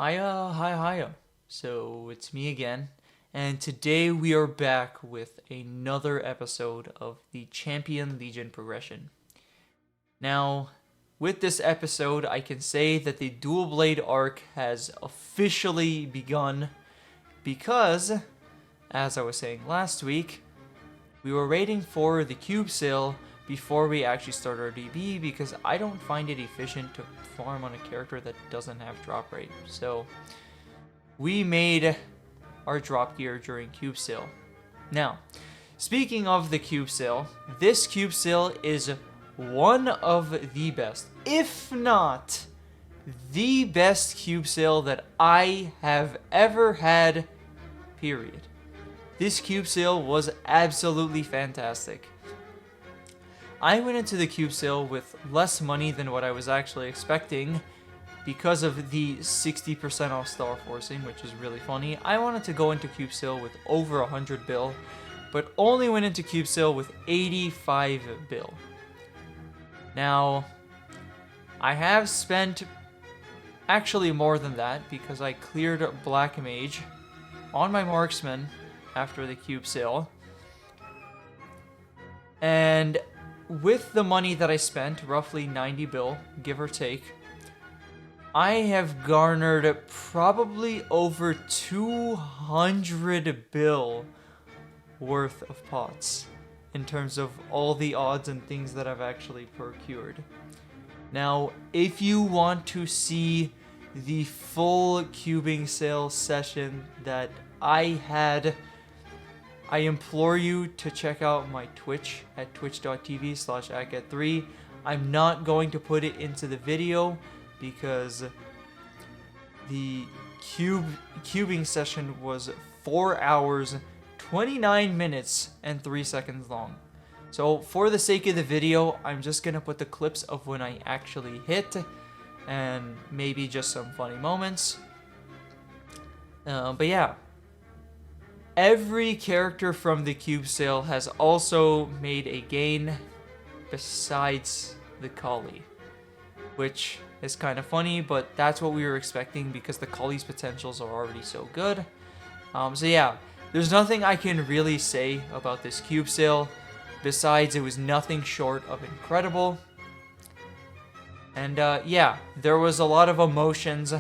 Hiya. So it's me again, and today we are back with another episode of the Champion Legion progression. Now, with this episode, I can say that the Dual Blade arc has officially begun because, as I was saying last week, we were waiting for the cube sale before we actually start our DB because I don't find it efficient to farm on a character that doesn't have drop rate. So we made our drop gear during cube sale. Now, speaking of the cube sale, this cube sale is one of the best, if not the best cube sale that I have ever had, period. This cube sale was absolutely fantastic. I went into the cube sale with less money than what I was actually expecting because of the 60% off star forcing, which is really funny. I wanted to go into cube sale with over 100 bill, but only went into cube sale with 85 bill. Now, I have spent actually more than that because I cleared Black Mage on my Marksman after the cube sale. And with the money that I spent, roughly 90 bill, give or take, I have garnered probably over 200 bill worth of pots in terms of all the odds and things that I've actually procured. Now, if you want to see the full cubing sale session that I had, I implore you to check out my Twitch at twitch.tv/acat3. I'm not going to put it into the video because the cubing session was 4 hours, 29 minutes, and 3 seconds long. So for the sake of the video, I'm just going to put the clips of when I actually hit and maybe just some funny moments. But yeah. Every character from the cube sale has also made a gain besides the Khali, which is kind of funny, but that's what we were expecting because the Khali's potentials are already so good. So yeah, there's nothing I can really say about this cube sale besides it was nothing short of incredible. And yeah, there was a lot of emotions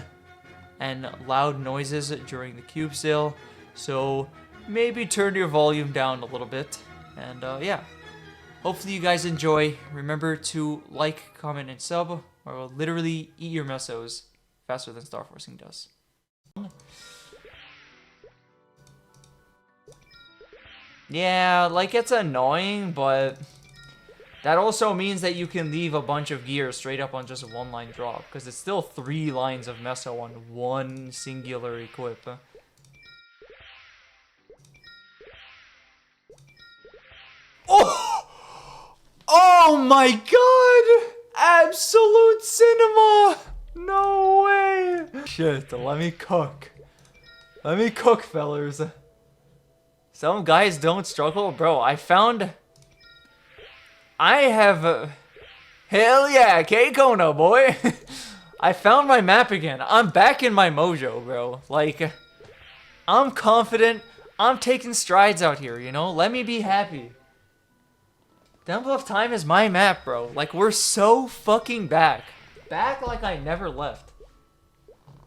and loud noises during the cube sale, so maybe turn your volume down a little bit. And yeah, hopefully you guys enjoy. Remember to like, comment, and sub, or I'll literally eat your mesos faster than star forcing does. Yeah, like, it's annoying, but that also means that you can leave a bunch of gear straight up on just one line drop, because it's still 3 lines of meso on one singular equip. Oh my god! Absolute cinema! No way! Shit, let me cook. Let me cook, fellers. Some guys don't struggle. Bro, I have... hell yeah, K-Kona, boy! I found my map again. I'm back in my mojo, bro. Like, I'm confident. I'm taking strides out here, you know? Let me be happy. Temple of Time is my map, bro. Like, we're so fucking back. Back like I never left.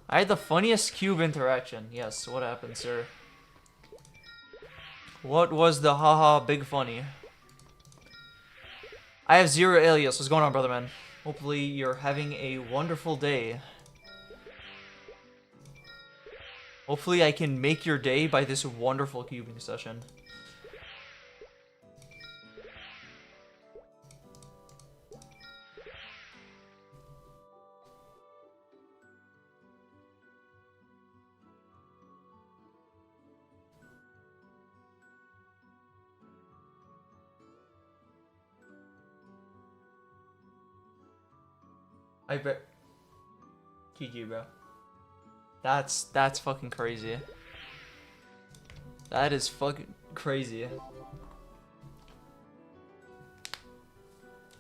I had the funniest cube interaction. Yes, what happened, sir? What was the haha big funny? I have 0 alias. What's going on, brother man? Hopefully you're having a wonderful day. Hopefully I can make your day by this wonderful cubing session. I bet. GG, bro. That's fucking crazy. That is fucking crazy.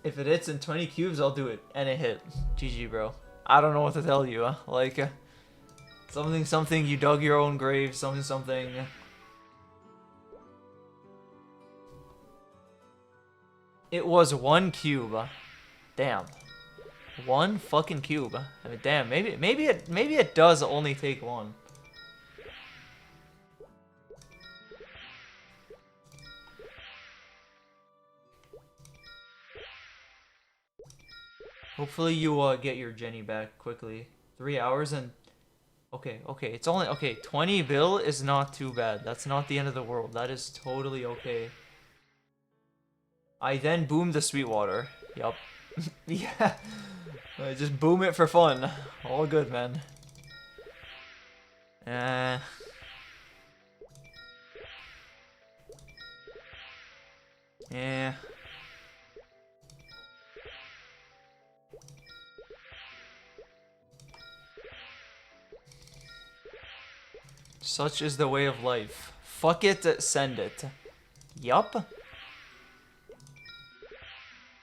If it hits in 20 cubes, I'll do it. And it hit. GG, bro. I don't know what to tell you. Like, Something, something, you dug your own grave. Something, something. It was 1 cube. Damn. 1 fucking cube. I mean, damn. Maybe it does only take 1. Hopefully you get your Jenny back quickly. 3 hours and... Okay, it's only... Okay, 20 bill is not too bad. That's not the end of the world. That is totally okay. I then boomed the Sweetwater. Yup. Yeah. I just boom it for fun. All good, man. Yeah. Such is the way of life. Fuck it, send it. Yup.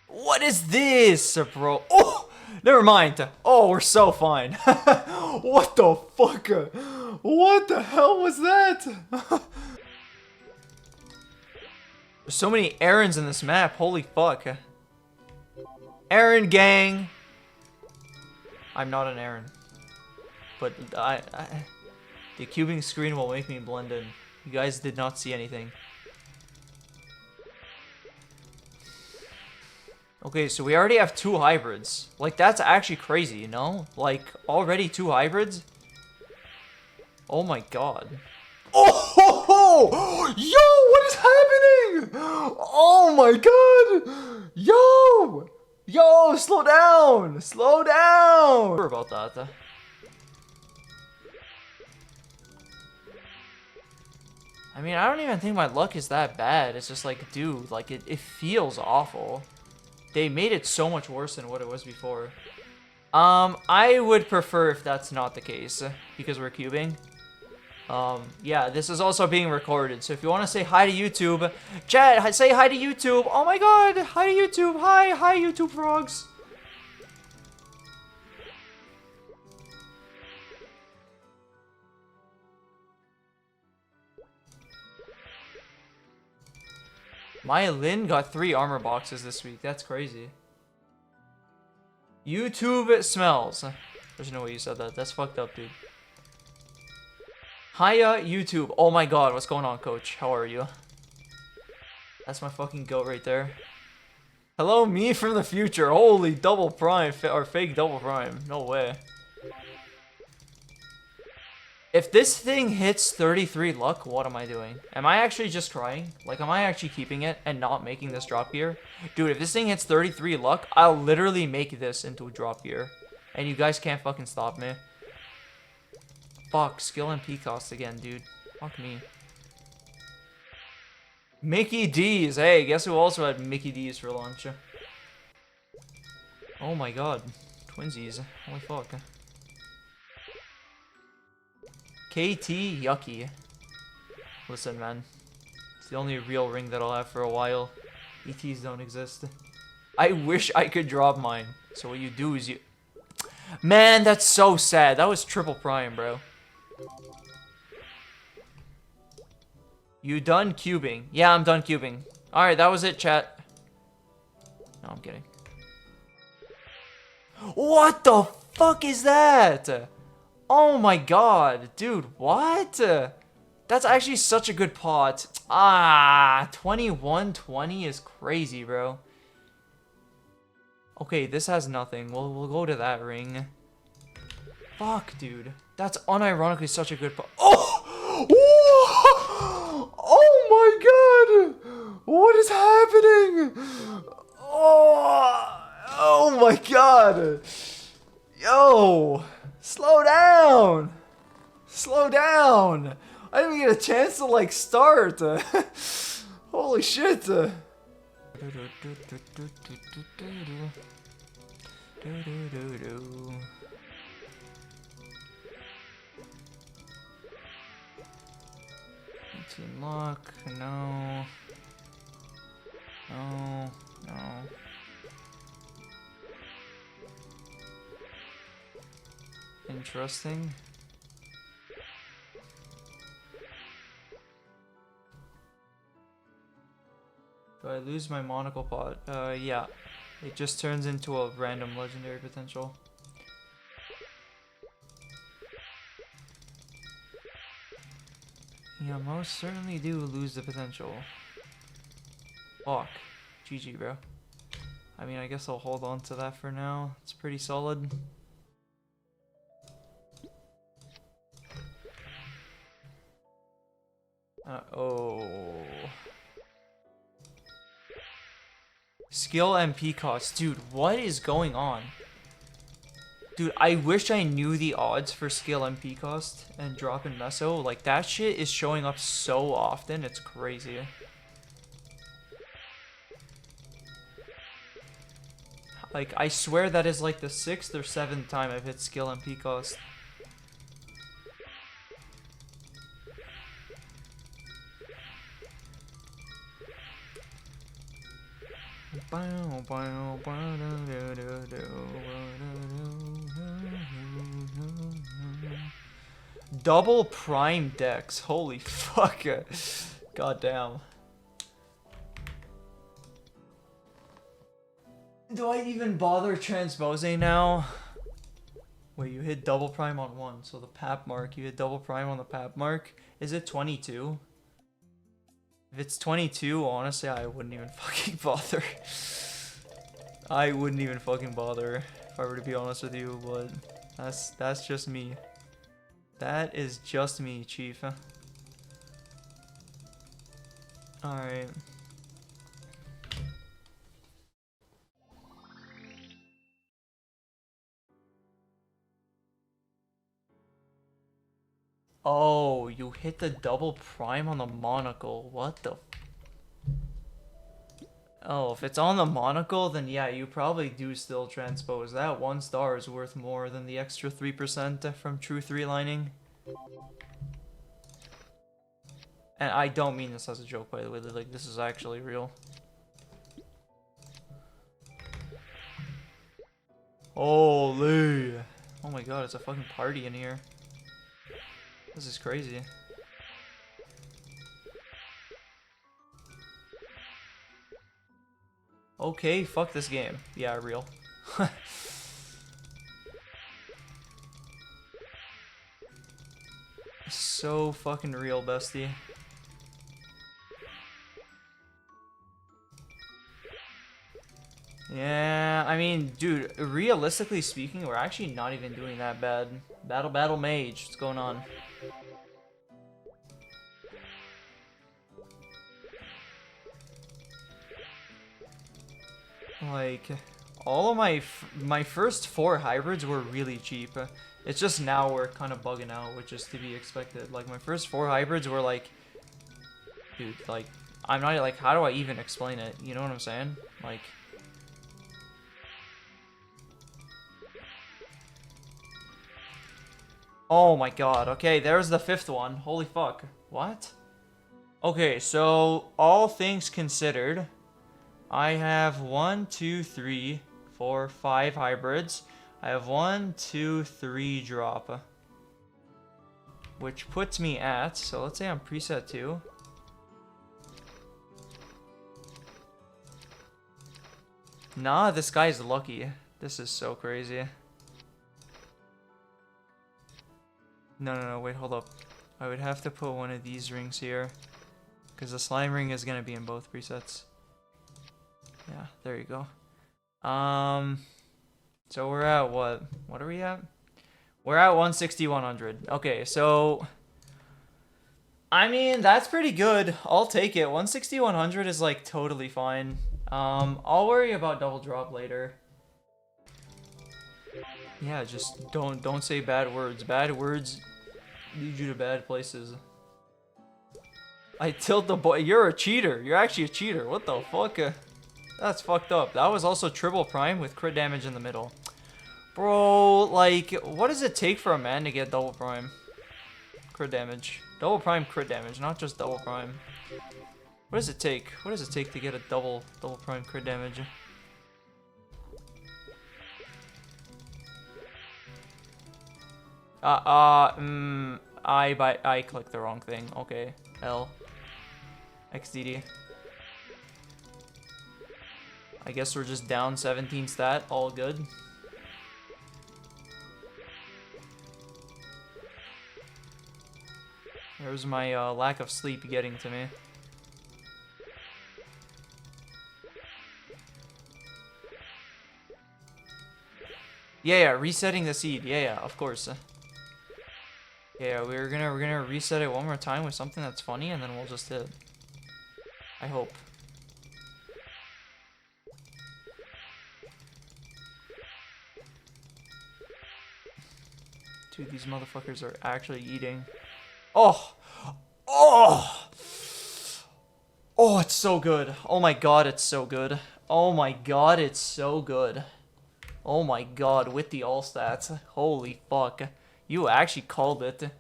What is this, bro? Oh! Never mind. Oh, we're so fine. What the fuck? What the hell was that? There's so many errands in this map. Holy fuck. Errand gang. I'm not an Aaron. But the cubing screen will make me blend in. You guys did not see anything. Okay, so we already have 2 hybrids. Like, that's actually crazy, you know? Like, already 2 hybrids? Oh my god. Oh! Ho, ho! Yo, what is happening? Oh my god! Yo! Yo, slow down! Slow down! Sorry about that. I mean, I don't even think my luck is that bad. It's just like, dude, like, it feels awful. They made it so much worse than what it was before. I would prefer if that's not the case, because we're cubing. Yeah, this is also being recorded, so if you want to say hi to YouTube, chat, say hi to YouTube. Oh my god, hi to YouTube. Hi YouTube frogs. Maya Lin got 3 armor boxes this week. That's crazy. YouTube smells. There's no way you said that. That's fucked up, dude. Hiya, YouTube. Oh my god, what's going on, coach? How are you? That's my fucking goat right there. Hello, me from the future. Holy double prime, or fake double prime. No way. If this thing hits 33 luck, what am I doing? Am I actually just trying? Like, am I actually keeping it and not making this drop gear? Dude, if this thing hits 33 luck, I'll literally make this into a drop gear. And you guys can't fucking stop me. Fuck, skill and P cost again, dude. Fuck me. Mickey D's. Hey, guess who also had Mickey D's for lunch? Oh my god. Twinsies. Holy fuck. KT Yucky. Listen, man. It's the only real ring that I'll have for a while. ETs don't exist. I wish I could drop mine. So what you do is you... Man, that's so sad. That was triple prime, bro. You done cubing? Yeah, I'm done cubing. Alright, that was it, chat. No, I'm kidding. What the fuck is that? Oh my god, dude, what? That's actually such a good pot. 2120 is crazy, bro. Okay, this has nothing. We'll go to that ring. Fuck, dude. That's unironically such a good pot. Oh! Oh my god! What is happening? Oh my god! Yo! Slow down! Slow down! I didn't even get a chance to, like, start. Holy shit. Team luck, no. No, no. Interesting. Do I lose my monocle pot? Yeah. It just turns into a random legendary potential. Yeah, most certainly do lose the potential. Fuck. GG, bro. I mean, I guess I'll hold on to that for now. It's pretty solid. Oh. Skill MP cost. Dude, what is going on? Dude, I wish I knew the odds for skill MP cost and drop in Meso. Like, that shit is showing up so often. It's crazy. Like, I swear that is like the 6th or 7th time I've hit skill MP cost. Double prime decks. Holy fuck. God damn. Do I even bother transposing now? Wait, you hit double prime on one, so the pap mark, you hit double prime on the pap mark. Is it 22? If it's 22, honestly, I wouldn't even fucking bother. I wouldn't even fucking bother, if I were to be honest with you, but that's just me. That is just me, Chief. Alright. Oh, you hit the double prime on the monocle. What the? Oh, if it's on the monocle, then yeah, you probably do still transpose. That 1 star is worth more than the extra 3% from true 3-lining. And I don't mean this as a joke, by the way. Like, this is actually real. Holy! Oh my god, it's a fucking party in here. This is crazy. Okay, fuck this game. Yeah, real. So fucking real, bestie. Yeah, I mean, dude, realistically speaking, we're actually not even doing that bad. Battle mage, what's going on? Like, all of my first 4 hybrids were really cheap. It's just now we're kind of bugging out, which is to be expected. Like, my first 4 hybrids were like, dude, like, I'm not, like, how do I even explain it? You know what I'm saying? Like, oh my god, okay, there's the 5th one. Holy fuck. What? Okay, so, all things considered, I have 1, 2, 3, 4, 5 hybrids. I have 1, 2, 3 drop. Which puts me at, so let's say I'm preset 2. Nah, this guy's lucky. This is so crazy. No, wait, hold up. I would have to put one of these rings here. Because the slime ring is going to be in both presets. Yeah, there you go. So we're at what? What are we at? We're at 160, 100. Okay, so I mean, that's pretty good. I'll take it. 160, 100 is like totally fine. I'll worry about double drop later. Yeah, just don't say bad words. Bad words lead you to bad places. I tilt the boy. You're a cheater. You're actually a cheater. What the fuck? That's fucked up. That was also triple prime with crit damage in the middle. Bro, like, what does it take for a man to get double prime? Crit damage. Double prime crit damage, not just double prime. What does it take? What does it take to get a double prime crit damage? I clicked the wrong thing. Okay. L. XDD. I guess we're just down 17 stat. All good. There's my lack of sleep getting to me. Yeah, resetting the seed. Yeah, of course. Yeah, we're gonna reset it one more time with something that's funny, and then we'll just hit. I hope. Dude, these motherfuckers are actually eating. Oh! Oh! Oh, it's so good. Oh my god, it's so good. Oh my god, it's so good. Oh my god, with the all stats. Holy fuck. You actually called it.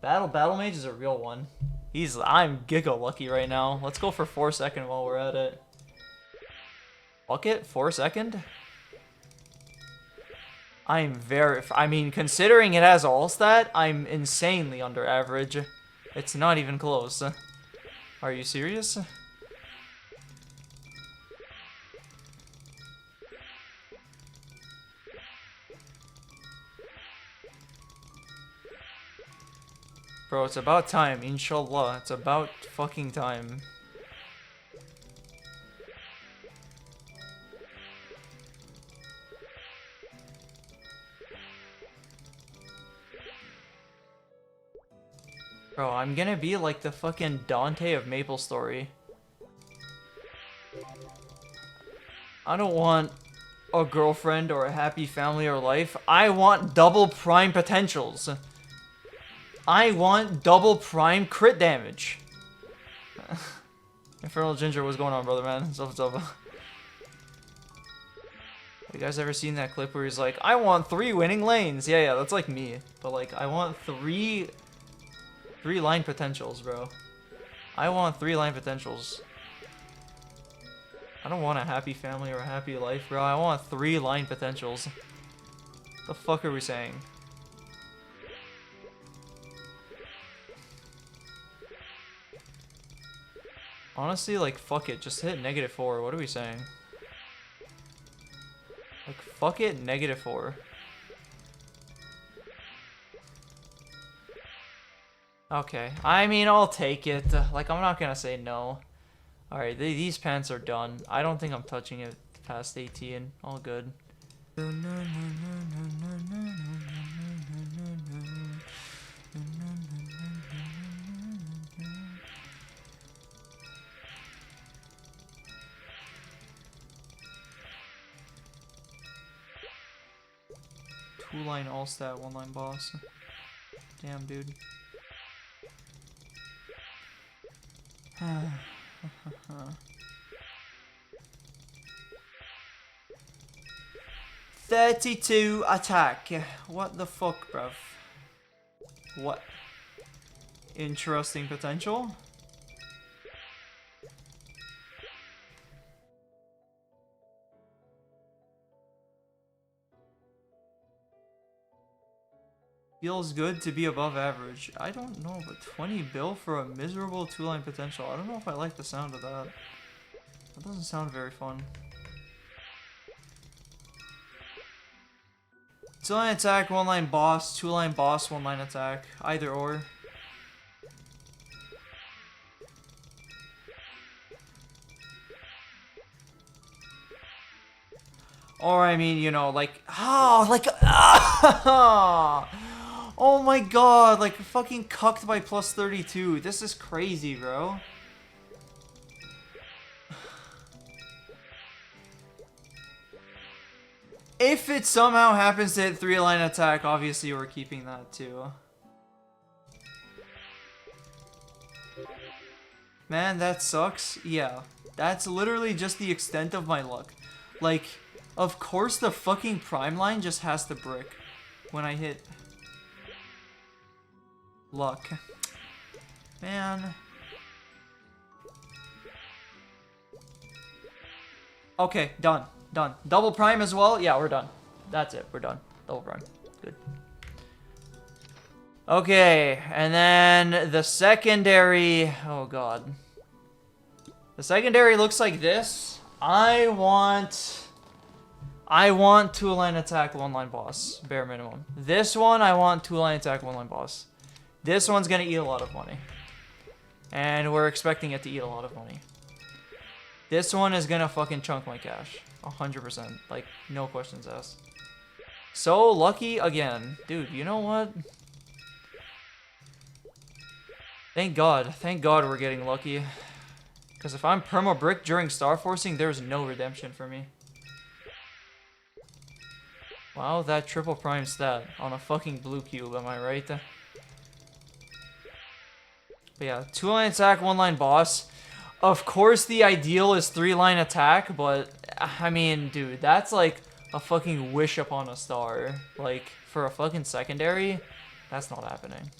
Battle Mage is a real one. I'm giga lucky right now. Let's go for 4 second while we're at it. Fuck it, 4 second? I mean, considering it has all stat, I'm insanely under average. It's not even close. Are you serious? Bro, it's about time, inshallah. It's about fucking time. Bro, I'm gonna be like the fucking Dante of Maple Story. I don't want a girlfriend or a happy family or life. I want double prime potentials. I want double prime crit damage. Infernal Ginger, what's going on, brother, man? What's up? You guys ever seen that clip where he's like, I want 3 winning lanes? Yeah, that's like me. But like, I want 3 line potentials, bro. I want 3 line potentials. I don't want a happy family or a happy life, bro. I want 3 line potentials. The fuck are we saying? Honestly, like, fuck it. Just hit -4. What are we saying? Like, fuck it, -4. Okay. I mean, I'll take it. Like, I'm not gonna say no. Alright, these pants are done. I don't think I'm touching it past 18. All good. Two-line all-stat, one-line boss. Damn, dude. 32 attack. What the fuck, bruv? What? Interesting potential? Feels good to be above average. I don't know, but 20 bill for a miserable 2-line potential. I don't know if I like the sound of that. That doesn't sound very fun. 2-line attack, 1-line boss, 2-line boss, 1-line attack. Either or. Or, I mean, you know, like... Oh, like... Oh my god, like fucking cucked by +32. This is crazy, bro. If it somehow happens to hit 3-line attack, obviously we're keeping that too. Man, that sucks. Yeah, that's literally just the extent of my luck. Like, of course the fucking prime line just has to brick when I hit... luck. Man. Okay, done. Done. Double prime as well? Yeah, we're done. That's it. We're done. Double prime. Good. Okay, and then the secondary... Oh, God. The secondary looks like this. I want 2-line attack, 1-line boss, bare minimum. This one, I want 2-line attack, 1-line boss. This one's gonna eat a lot of money. And we're expecting it to eat a lot of money. This one is gonna fucking chunk my cash. 100%. Like, no questions asked. So lucky again. Dude, you know what? Thank God. Thank God we're getting lucky. Because if I'm perma brick during starforcing, there's no redemption for me. Wow, that triple prime stat on a fucking blue cube, am I right? But yeah, 2-line attack, 1-line boss. Of course the ideal is 3-line attack, but I mean, dude, that's like a fucking wish upon a star. Like, for a fucking secondary, that's not happening.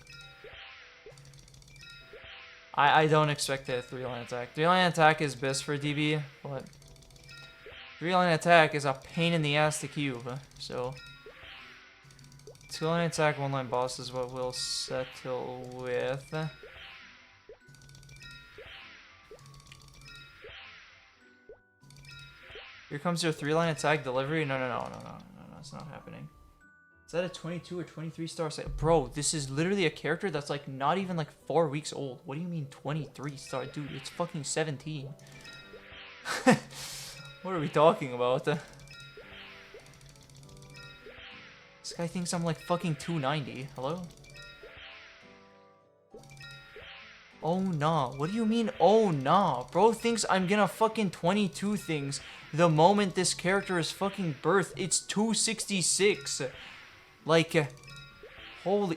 I don't expect a 3-line attack. 3-line attack is best for DB, but 3-line attack is a pain in the ass to cube, so 2-line attack, 1-line boss is what we'll settle with. Here comes your 3-line attack delivery. No, it's not happening. Is that a 22 or 23 star set? Bro, this is literally a character that's like not even like 4 weeks old. What do you mean 23 star? Dude, it's fucking 17. What are we talking about? This guy thinks I'm like fucking 290. Hello? Oh nah. What do you mean oh nah? Bro thinks I'm gonna fucking 22 things the moment this character is fucking birthed. It's 266. Like, holy...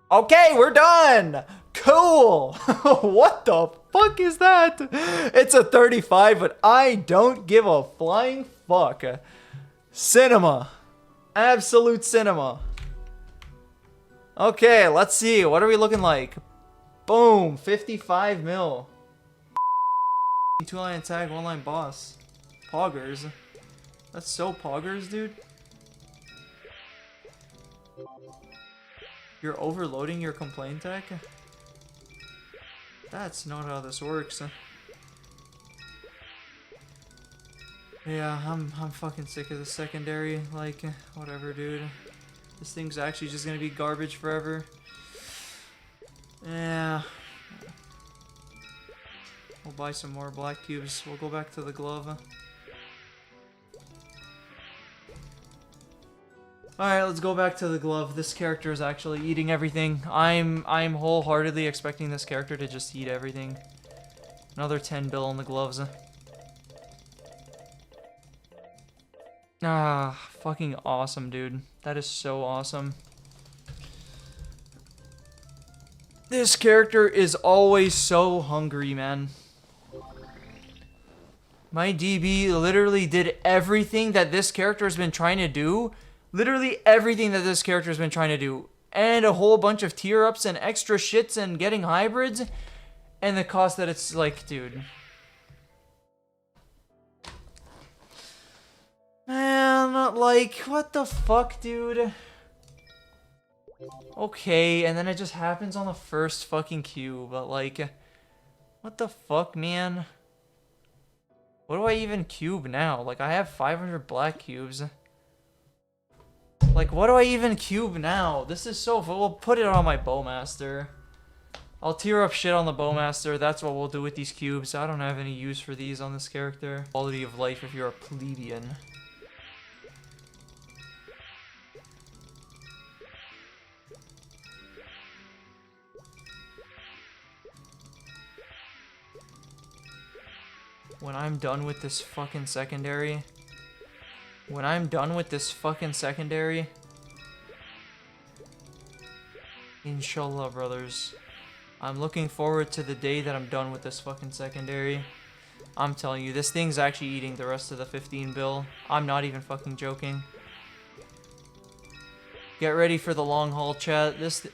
Okay, we're done! Cool! What the fuck is that? It's a 35, but I don't give a flying fuck. Cinema. Absolute cinema. Okay, let's see. What are we looking like? Boom, 55 mil. 2-line attack, 1-line boss. Poggers. That's so poggers, dude. You're overloading your complaint tech? That's not how this works. Yeah, I'm fucking sick of the secondary. Like, whatever, dude. This thing's actually just gonna be garbage forever. Yeah. We'll buy some more black cubes. We'll go back to the glove. Alright, let's go back to the glove. This character is actually eating everything. I'm wholeheartedly expecting this character to just eat everything. Another 10 bill on the gloves. Ah, fucking awesome, dude. That is so awesome. This character is always so hungry, man. My DB literally did everything that this character has been trying to do. Literally everything that this character has been trying to do. And a whole bunch of tier ups and extra shits and getting hybrids. And the cost that it's like, dude. Man, like, what the fuck, dude? Okay, and then it just happens on the first fucking cube, but like, what the fuck, man? What do I even cube now? Like, I have 500 black cubes. Like, what do I even cube now? This is so... We'll put it on my Bowmaster. I'll tier up shit on the Bowmaster. That's what we'll do with these cubes. I don't have any use for these on this character. Quality of life if you're a plebeian. When I'm done with this fucking secondary... Inshallah, brothers. I'm looking forward to the day that I'm done with this fucking secondary. I'm telling you, this thing's actually eating the rest of the 15 bill. I'm not even fucking joking. Get ready for the long haul, chat. This...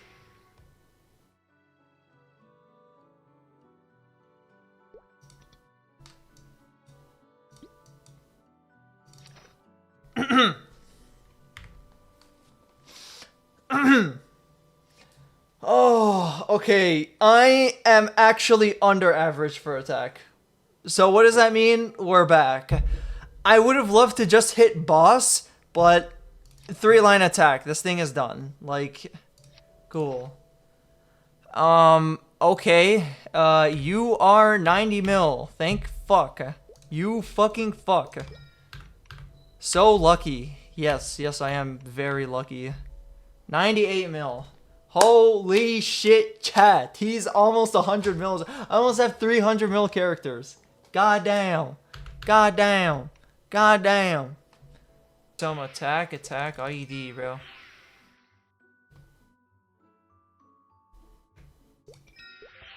Oh, okay. I am actually under average for attack. So what does that mean? We're back. I would have loved to just hit boss, but 3-line attack. This thing is done. Like, cool. Okay. You are 90 mil. Thank fuck. You fucking fuck. So lucky. Yes, I am very lucky. 98 mil. Holy shit, chat. He's almost 100 mils. I almost have 300 mil characters. God damn. God damn. God damn. Some attack, IED, bro.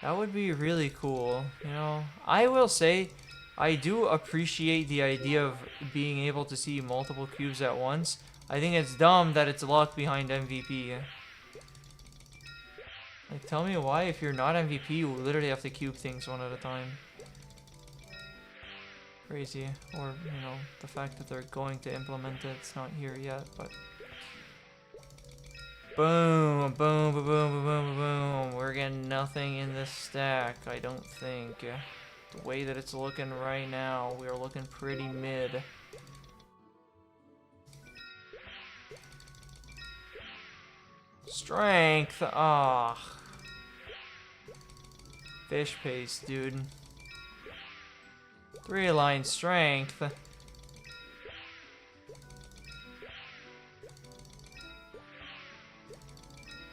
That would be really cool, you know. I will say, I do appreciate the idea of being able to see multiple cubes at once. I think it's dumb that it's locked behind MVP. Like, tell me why, if you're not MVP, you literally have to cube things one at a time. Crazy. Or, you know, the fact that they're going to implement it, it's not here yet, but... Boom, boom, boom, boom, boom, boom, boom. We're getting nothing in this stack, I don't think. The way that it's looking right now, we're looking pretty mid. Strength, ah. Fish paste, dude. 3-line strength.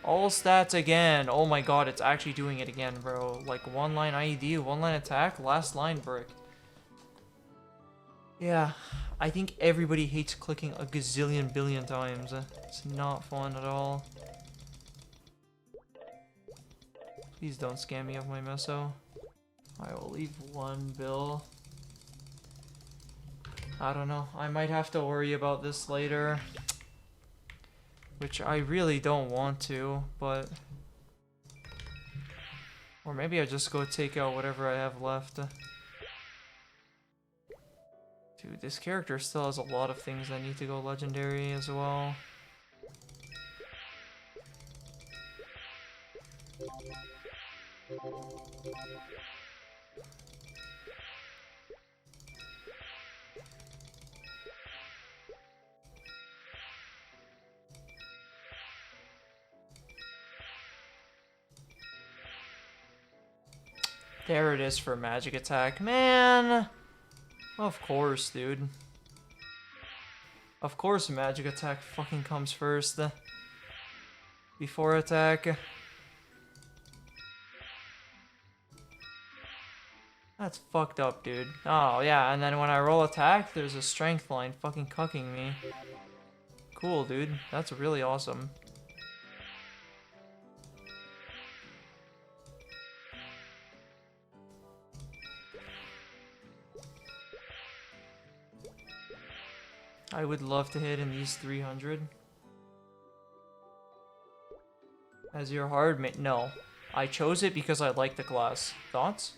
All stats again. Oh my god, it's actually doing it again, bro. Like 1-line IED, 1-line attack, last line brick. Yeah, I think everybody hates clicking a gazillion billion times. It's not fun at all. Please don't scam me of my meso. I will leave 1 bill. I don't know. I might have to worry about this later. Which I really don't want to, but... Or maybe I just go take out whatever I have left. Dude, this character still has a lot of things that need to go legendary as well. There it is for magic attack. Man! Of course, dude. Of course magic attack fucking comes first. Before attack. That's fucked up, dude. Oh, yeah, and then when I roll attack, there's a strength line fucking cucking me. Cool, dude. That's really awesome. I would love to hit in these 300. As your hard mate. No. I chose it because I like the class. Thoughts?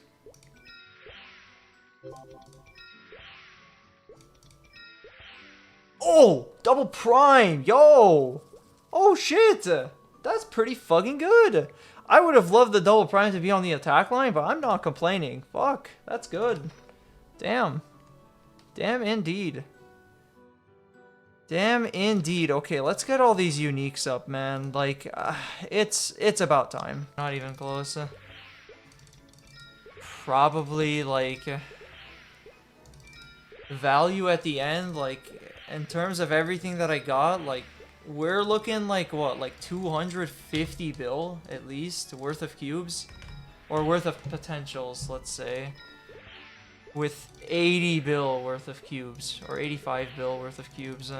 Oh! Double prime! Yo! Oh shit! That's pretty fucking good! I would have loved the double prime to be on the attack line, but I'm not complaining. Fuck. That's good. Damn. Damn indeed. Damn indeed. Okay, let's get all these uniques up, man. Like, it's about time. Not even close. Probably, like, value at the end, like, in terms of everything that I got, like, we're looking like, what, like 250 bill, at least, worth of cubes? Or worth of potentials, let's say. With 80 bill worth of cubes, or 85 bill worth of cubes.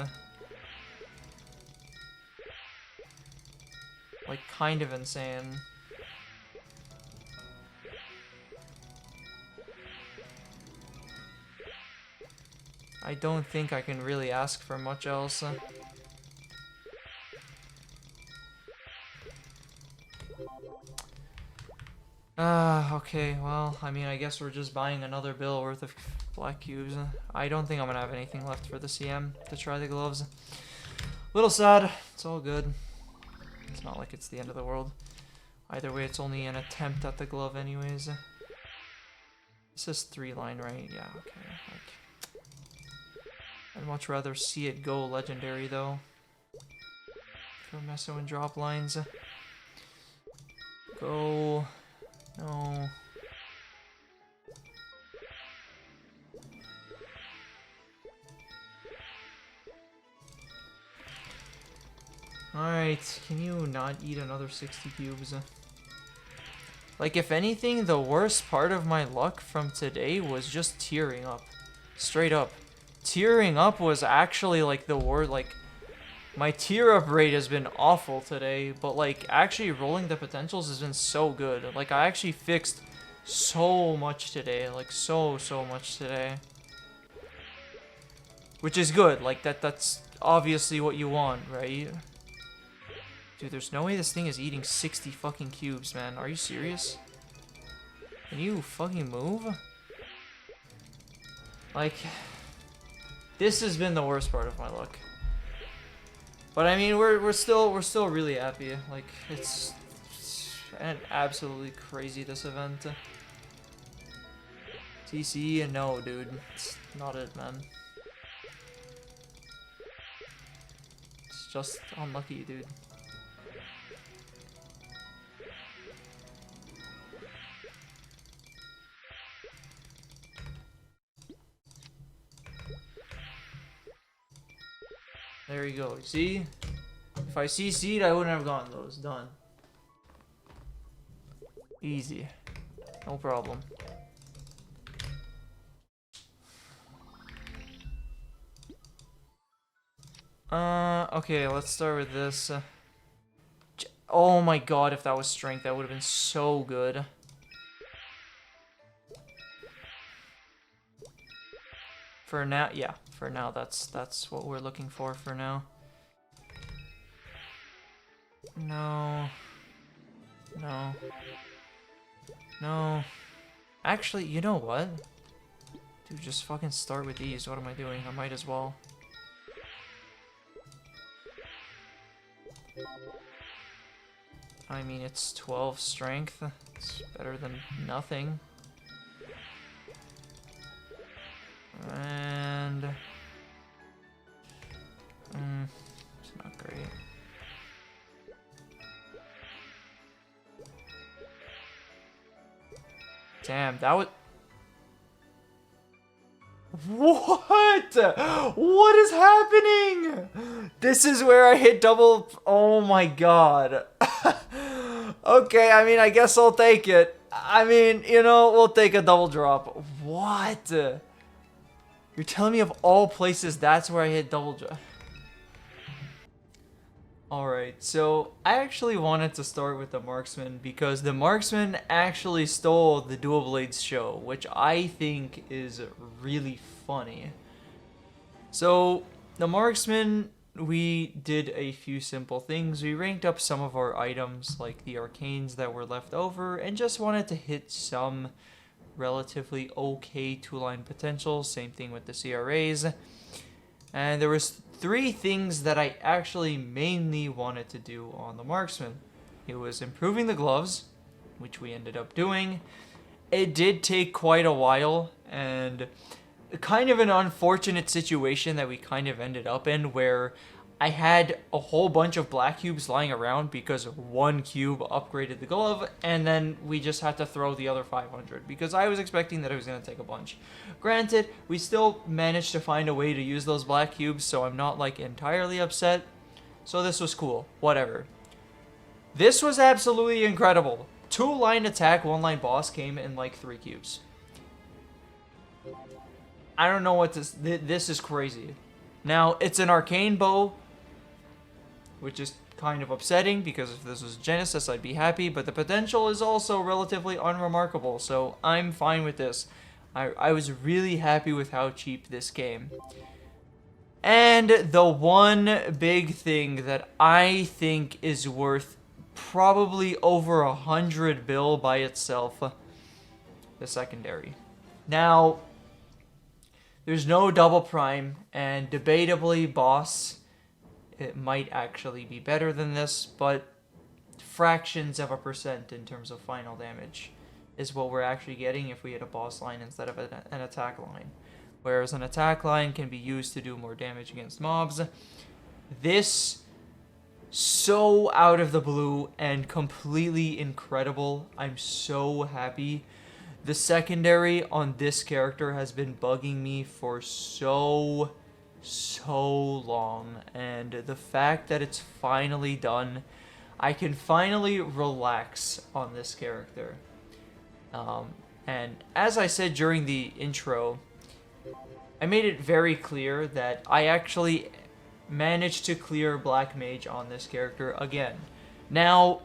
Like, kind of insane. I don't think I can really ask for much else. Okay, well, I mean, I guess we're just buying another bill worth of black cubes. I don't think I'm gonna have anything left for the CM to try the gloves. Little sad. It's all good. It's not like it's the end of the world. Either way, it's only an attempt at the glove anyways. This is 3-line, right? Yeah, okay. Like, I'd much rather see it go legendary, though. For Meso and drop lines. Go. No. Alright, can you not eat another 60 cubes? Like, if anything, the worst part of my luck from today was just tearing up. Straight up. Tearing up was actually, like, the word, like... My tear-up rate has been awful today, but, like, actually rolling the potentials has been so good. Like, I actually fixed so much today. Like, so much today. Which is good. Like, that's obviously what you want, right? Dude, there's no way this thing is eating 60 fucking cubes, man. Are you serious? Can you fucking move? Like, this has been the worst part of my luck. But I mean, we're still really happy. Like, it's absolutely crazy, this event. TC, no, dude, it's not it, man. It's just unlucky, dude. There you go. See? If I CC'd, I wouldn't have gotten those. Done. Easy. No problem. Okay, let's start with this. Oh my god, if that was strength, that would have been so good. For now, yeah. For now, that's what we're looking for now. No. No. No. Actually, you know what? Dude, just fucking start with these. What am I doing? I might as well. I mean, it's 12 strength. It's better than nothing. And... it's not great. Damn, that was... What? What is happening? This is where I hit double... Oh my god. Okay, I mean, I guess I'll take it. I mean, you know, we'll take a double drop. What? You're telling me of all places that's where I hit double drop? Alright, so I actually wanted to start with the Marksman because the Marksman actually stole the Dual Blades show, which I think is really funny. So, the Marksman, we did a few simple things. We ranked up some of our items, like the arcanes that were left over, and just wanted to hit some relatively okay 2-line potential. Same thing with the CRAs. And there was 3 things that I actually mainly wanted to do on the Marksman. It was improving the gloves, which we ended up doing. It did take quite a while, and kind of an unfortunate situation that we kind of ended up in, where I had a whole bunch of black cubes lying around because 1 cube upgraded the glove, and then we just had to throw the other 500 because I was expecting that it was going to take a bunch. Granted, we still managed to find a way to use those black cubes, so I'm not like entirely upset. So this was cool. Whatever. This was absolutely incredible. 2-line attack, 1-line boss came in like 3 cubes. I don't know what this is crazy. Now, it's an arcane bow, which is kind of upsetting because if this was Genesis, I'd be happy, but the potential is also relatively unremarkable, so I'm fine with this. I was really happy with how cheap this came. And the one big thing that I think is worth probably over 100 bill by itself, the secondary. Now, there's no double prime, and debatably boss, it might actually be better than this, but fractions of a percent in terms of final damage. is what we're actually getting if we hit a boss line instead of an attack line. Whereas an attack line can be used to do more damage against mobs. This, so out of the blue and completely incredible. I'm so happy. The secondary on this character has been bugging me for so long, and the fact that it's finally done, I can finally relax on this character. And as I said during the intro, I made it very clear that I actually managed to clear Black Mage on this character again. Now,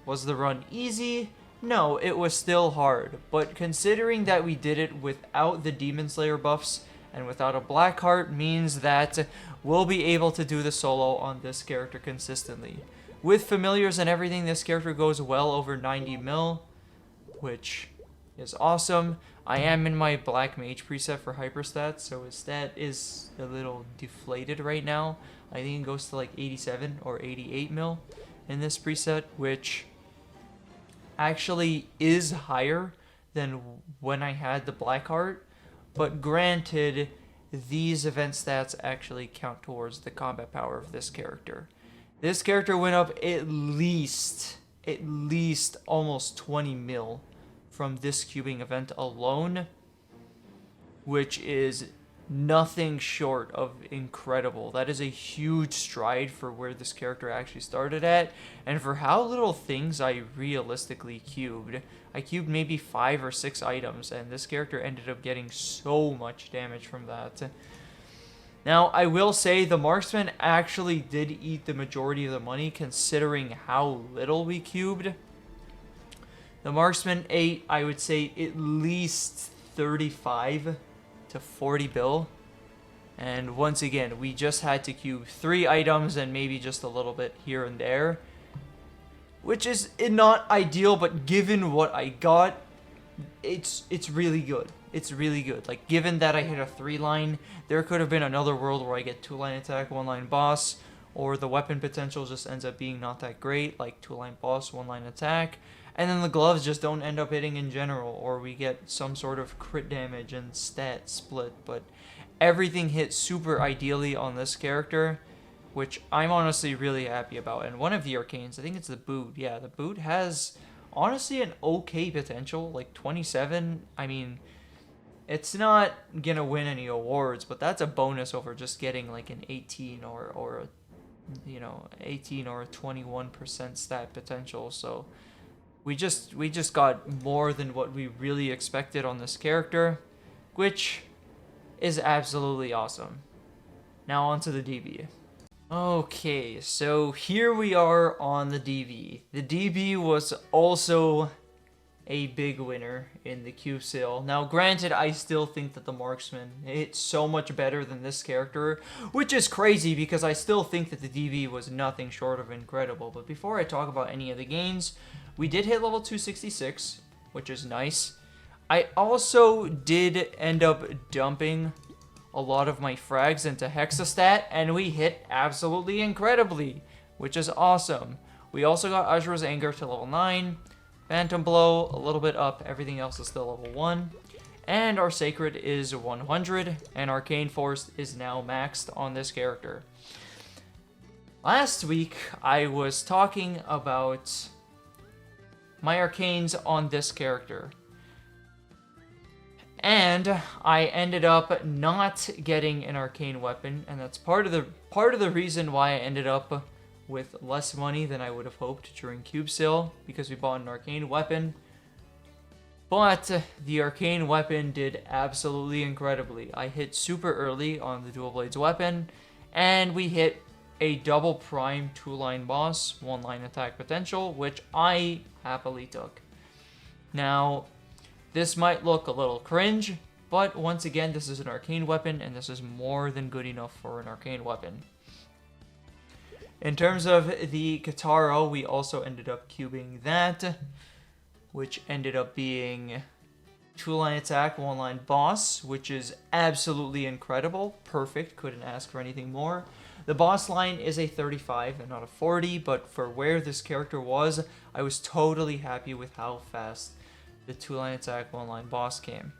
was the run easy? No, it was still hard, but considering that we did it without the Demon Slayer buffs and without a Blackheart means that we'll be able to do the solo on this character consistently. With familiars and everything, this character goes well over 90 mil, which is awesome. I am in my Black Mage preset for hyperstats, so his stat is a little deflated right now. I think it goes to like 87 or 88 mil in this preset, which actually is higher than when I had the Blackheart, but granted, these event stats actually count towards the combat power of this character. This character went up at least almost 20 mil from this cubing event alone, which is nothing short of incredible. That is a huge stride for where this character actually started at, and for how little things I realistically cubed. I cubed maybe 5 or 6 items, and this character ended up getting so much damage from that. Now, I will say the Marksman actually did eat the majority of the money considering how little we cubed. The Marksman ate, I would say, at least 35 to 40 bill. And once again, we just had to cube 3 items and maybe just a little bit here and there, which is not ideal, but given what I got, it's really good. It's really good. Like, given that I hit a 3-line, there could have been another world where I get 2-line attack, 1-line boss, or the weapon potential just ends up being not that great, like 2-line boss, 1-line attack, and then the gloves just don't end up hitting in general, or we get some sort of crit damage and stat split, but everything hit super ideally on this character, which I'm honestly really happy about. And one of the arcanes, I think it's the boot. Yeah, the boot has honestly an okay potential, like 27. I mean, it's not gonna win any awards, but that's a bonus over just getting like an 18 or a, you know, 18 or a 21% stat potential. So we just got more than what we really expected on this character, which is absolutely awesome. Now on to the DB. Okay, so here we are on the DB. The DB was also a big winner in the cube sale. Now granted, I still think that the Marksman hit so much better than this character, which is crazy because I still think that the DB was nothing short of incredible. But before I talk about any of the gains, we did hit level 266, which is nice. I also did end up dumping a lot of my frags into Hexastat, and we hit absolutely incredibly, which is awesome. We also got Azura's Anger to level 9, Phantom Blow a little bit up, everything else is still level 1, and our Sacred is 100, and Arcane Force is now maxed on this character. Last week, I was talking about my arcanes on this character, and I ended up not getting an arcane weapon, and that's part of the reason why I ended up with less money than I would have hoped during cube sale, because we bought an arcane weapon. But the arcane weapon did absolutely incredibly. I hit super early on the Dual Blades weapon, and we hit a double prime 2-line boss, 1-line attack potential, which I happily took. Now, this might look a little cringe, but once again, this is an arcane weapon, and this is more than good enough for an arcane weapon. In terms of the Kataro, we also ended up cubing that, which ended up being 2-line attack, 1-line boss, which is absolutely incredible. Perfect, couldn't ask for anything more. The boss line is a 35 and not a 40, but for where this character was, I was totally happy with how fast the 2-line attack, 1-line boss came.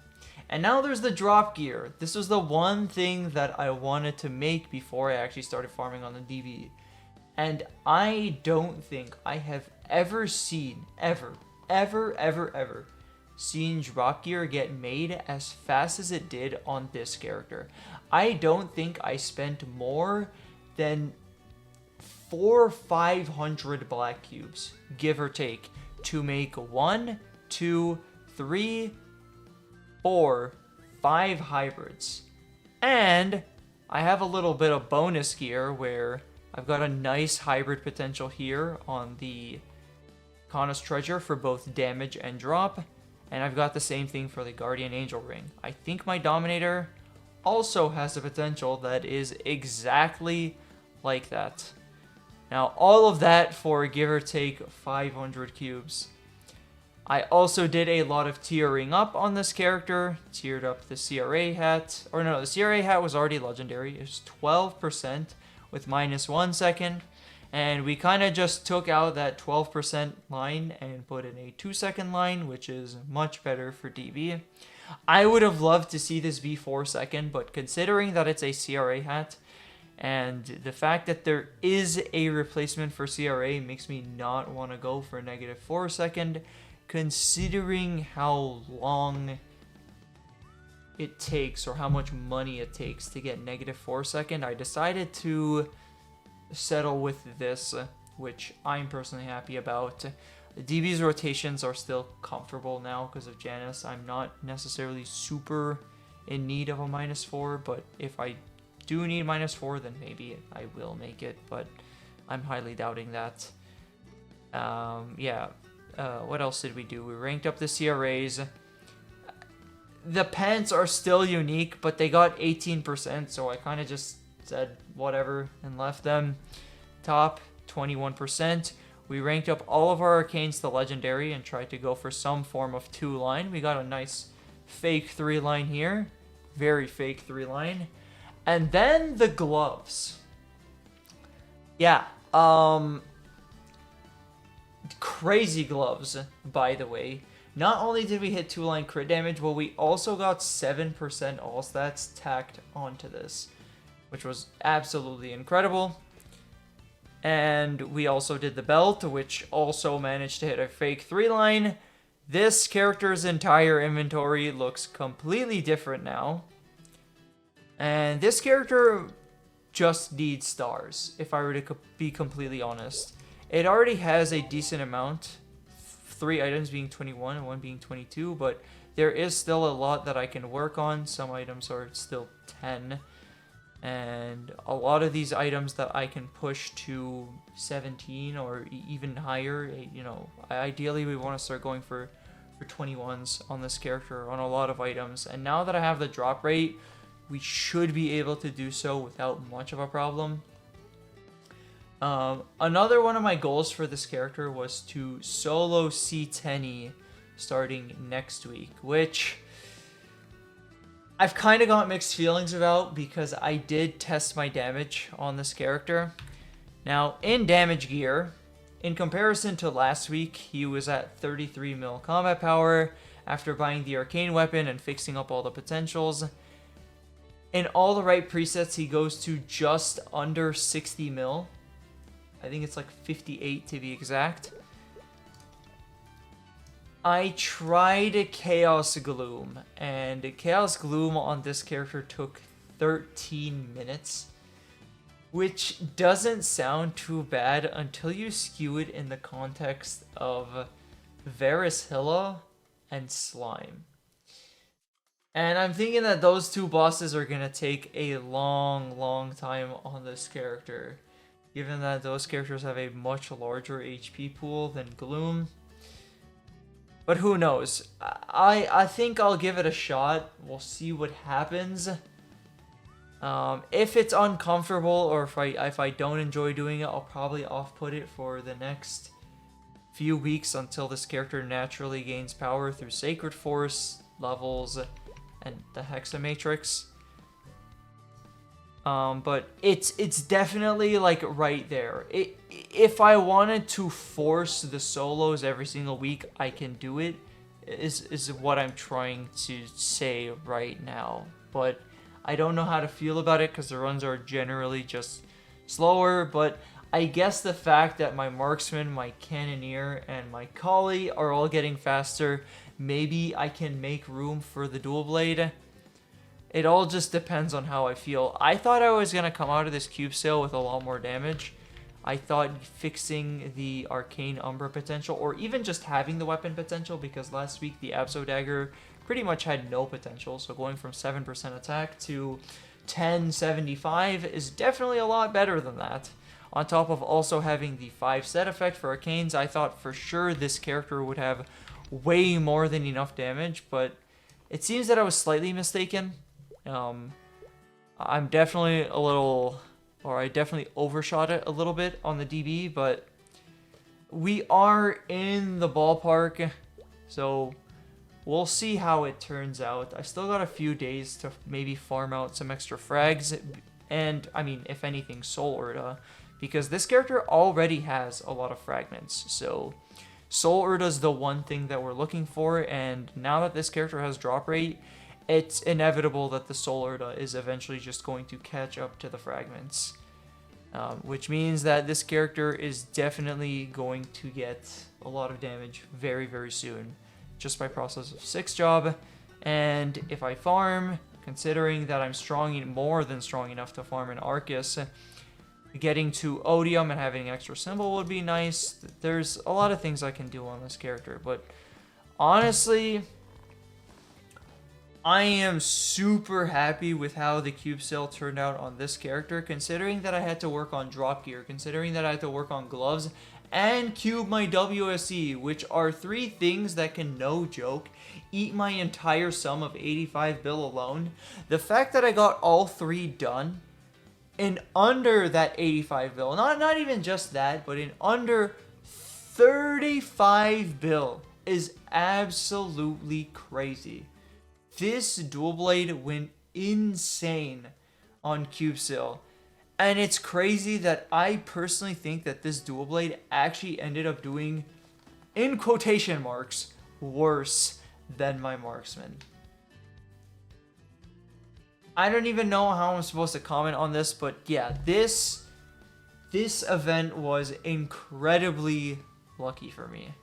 And now there's the drop gear. This was the one thing that I wanted to make before I actually started farming on the DB. And I don't think I have ever seen, ever seen drop gear get made as fast as it did on this character. I don't think I spent more than 400 or 500 black cubes, give or take, to make 1, 2, 3, 4, 5 hybrids. And I have a little bit of bonus gear where I've got a nice hybrid potential here on the Kana's Treasure for both damage and drop. And I've got the same thing for the Guardian Angel Ring. I think my Dominator also has the potential that is exactly like that. Now, all of that for give or take 500 cubes. I also did a lot of tiering up on this character. Tiered up the CRA hat. Or no, the CRA hat was already legendary. It was 12% with -1 second. And we kind of just took out that 12% line and put in a 2-second line, which is much better for DB. I would have loved to see this be 4 second, but considering that it's a CRA hat, and the fact that there is a replacement for CRA makes me not want to go for -4 second, considering how long it takes or how much money it takes to get -4 second. I decided to settle with this, which I'm personally happy about. The DB's rotations are still comfortable now because of Janice. I'm not necessarily super in need of a -4, but if I do need -4, then maybe I will make it, but I'm highly doubting that. What else did we do? We ranked up the CRAs. The pants are still unique, but they got 18%, so I kind of just said whatever and left them. Top, 21%. We ranked up all of our arcanes to legendary and tried to go for some form of 2-line. We got a nice fake 3-line here. Very fake 3-line. And then the gloves. Yeah, crazy gloves, by the way. Not only did we hit 2-line crit damage, but we also got 7% all stats tacked onto this, which was absolutely incredible. And we also did the belt, which also managed to hit a fake 3-line. This character's entire inventory looks completely different now. And this character just needs stars, if I were to be completely honest. It already has a decent amount, 3 items being 21 and 1 being 22, but there is still a lot that I can work on. Some items are still 10, and a lot of these items that I can push to 17 or even higher. You know, ideally we want to start going for 21s on this character on a lot of items, and now that I have the drop rate, we should be able to do so without much of a problem. Another one of my goals for this character was to solo C10 starting next week, which I've kind of got mixed feelings about because I did test my damage on this character. Now, in damage gear, in comparison to last week, he was at 33 mil combat power after buying the arcane weapon and fixing up all the potentials. In all the right presets, he goes to just under 60 mil. I think it's like 58 to be exact. I tried Chaos Gloom, and Chaos Gloom on this character took 13 minutes, which doesn't sound too bad until you skew it in the context of Varys Hilla and Slime. And I'm thinking that those two bosses are going to take a long time on this character, given that those characters have a much larger HP pool than Gloom. But who knows? I think I'll give it a shot. We'll see what happens. If it's uncomfortable or if I don't enjoy doing it, I'll probably off-put it for the next few weeks until this character naturally gains power through Sacred Force, levels, and the Hexa Matrix. But it's definitely like right there. If I wanted to force the solos every single week, I can do it. is what I'm trying to say right now. But I don't know how to feel about it because the runs are generally just slower. But I guess the fact that my Marksman, my Cannoneer, and my Khali are all getting faster, maybe I can make room for the dual blade. It all just depends on how I feel. I thought I was going to come out of this cube sale with a lot more damage. I thought fixing the Arcane Umbra potential, or even just having the weapon potential, because last week the Abso Dagger pretty much had no potential, so going from 7% attack to 1075 is definitely a lot better than that. On top of also having the 5 set effect for Arcanes, I thought for sure this character would have way more than enough damage, but it seems that I was slightly mistaken. I'm definitely a little... or I definitely overshot it a little bit on the DB, but we are in the ballpark, so we'll see how it turns out. I still got a few days to maybe farm out some extra frags, and, I mean, if anything, Soul Urda, because this character already has a lot of fragments, so Soul Urda is the one thing that we're looking for, and now that this character has drop rate, it's inevitable that the Soul Urda is eventually just going to catch up to the fragments. Which means that this character is definitely going to get a lot of damage very, very soon. Just by process of 6 job. And if I farm, considering that I'm more than strong enough to farm an Arcus, getting to Odium and having an extra symbol would be nice. There's a lot of things I can do on this character, but honestly, I am super happy with how the cube sale turned out on this character, considering that I had to work on drop gear, considering that I had to work on gloves, and cube my WSE, which are 3 things that can, no joke, eat my entire sum of 85 bill alone. The fact that I got all 3 done in under that 85 bill, not even just that, but in under 35 bill is absolutely crazy. This dual blade went insane on cube sale. And it's crazy that I personally think that this dual blade actually ended up doing, in quotation marks, worse than my Marksman. I don't even know how I'm supposed to comment on this, but yeah, this event was incredibly lucky for me.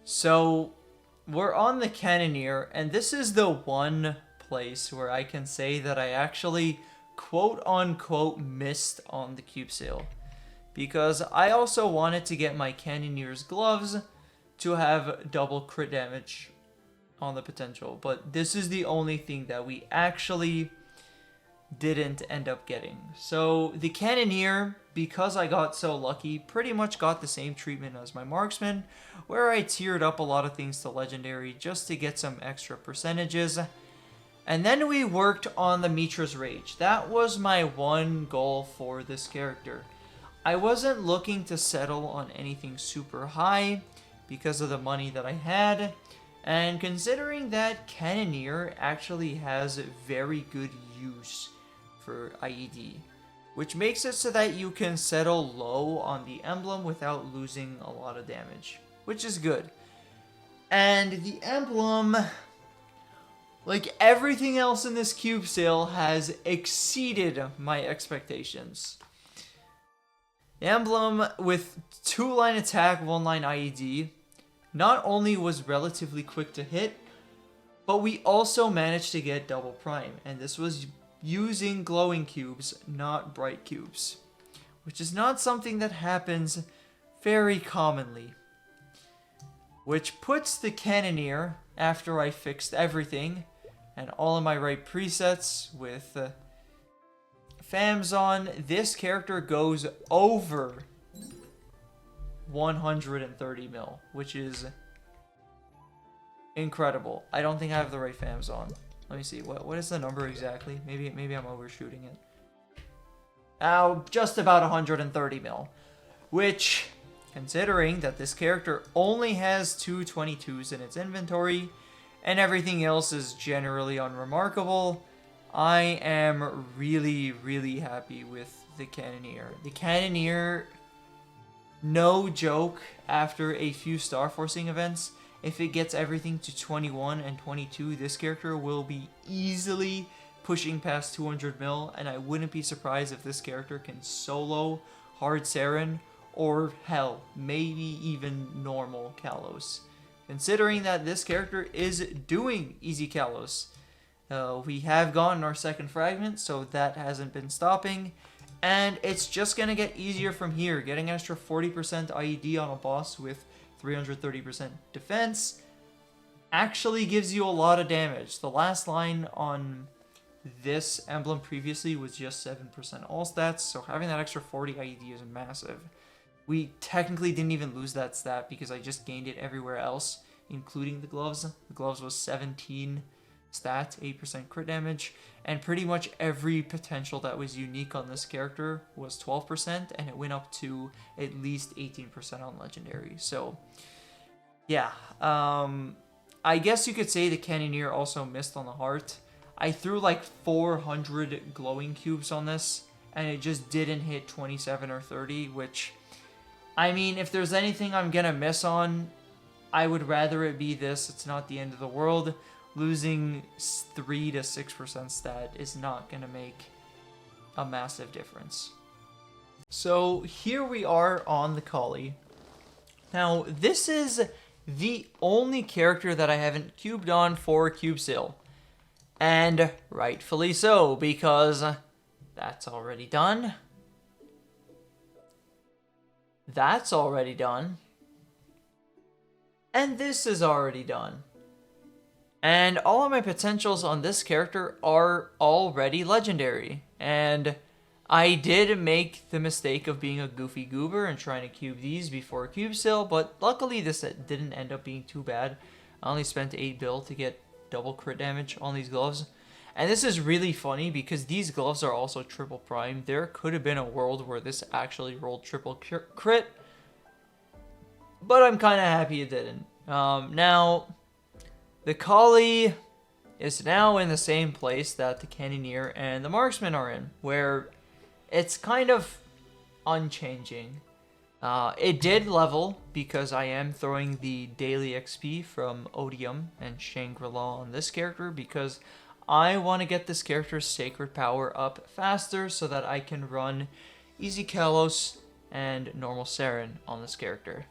So we're on the Cannoneer, and this is the one place where I can say that I actually quote-unquote missed on the cube sale, because I also wanted to get my Cannoneer's gloves to have double crit damage on the potential, but this is the only thing that we actually didn't end up getting. So the Cannoneer, because I got so lucky, pretty much got the same treatment as my Marksman, where I tiered up a lot of things to Legendary just to get some extra percentages. And then we worked on the Mitra's Rage. That was my one goal for this character. I wasn't looking to settle on anything super high because of the money that I had, and considering that Cannoneer actually has very good use for IED, which makes it so that you can settle low on the emblem without losing a lot of damage, which is good. And the emblem, like everything else in this cube sale, has exceeded my expectations. The emblem with 2-line attack, 1-line IED, not only was relatively quick to hit, but we also managed to get double prime, and this was using glowing cubes, not bright cubes, which is not something that happens very commonly. Which puts the Cannoneer, after I fixed everything, and all of my right presets with FAMs on, this character goes over 130 mil, which is incredible. I don't think I have the right FAMs on. Let me see, what is the number exactly? Maybe I'm overshooting it. Oh, just about 130 mil. Which, considering that this character only has 2 22s in its inventory, and everything else is generally unremarkable, I am really, really happy with the Cannoneer. The Cannoneer, no joke, after a few Star Forcing events, if it gets everything to 21 and 22, this character will be easily pushing past 200 mil, and I wouldn't be surprised if this character can solo hard Saren, or hell, maybe even normal Kalos. Considering that this character is doing easy Kalos. We have gotten our second fragment, so that hasn't been stopping. And it's just going to get easier from here. Getting an extra 40% IED on a boss with 330% defense actually gives you a lot of damage. The last line on this emblem previously was just 7% all stats, so having that extra 40 IED is massive. We technically didn't even lose that stat because I just gained it everywhere else, including the gloves. The gloves was 17 stat, 8% crit damage, and pretty much every potential that was unique on this character was 12%, and it went up to at least 18% on legendary. So yeah, I guess you could say the Cannoneer also missed on the heart. I threw like 400 glowing cubes on this, and it just didn't hit 27 or 30, which, I mean, if there's anything I'm gonna miss on, I would rather it be this. It's not the end of the world. Losing 3 to 6% stat is not going to make a massive difference. So here we are on the Khali. Now, this is the only character that I haven't cubed on for cube sale. And rightfully so, because that's already done. That's already done. And this is already done. And all of my potentials on this character are already legendary. And I did make the mistake of being a goofy goober and trying to cube these before cube sale, but luckily this didn't end up being too bad. I only spent 8 bill to get double crit damage on these gloves. And this is really funny because these gloves are also triple prime. There could have been a world where this actually rolled triple crit, but I'm kind of happy it didn't. Now, the Khali is now in the same place that the Cannoneer and the Marksman are in, where it's kind of unchanging. It did level because I am throwing the daily XP from Odium and Shangri-La on this character because I want to get this character's sacred power up faster so that I can run easy Kalos and normal Saren on this character.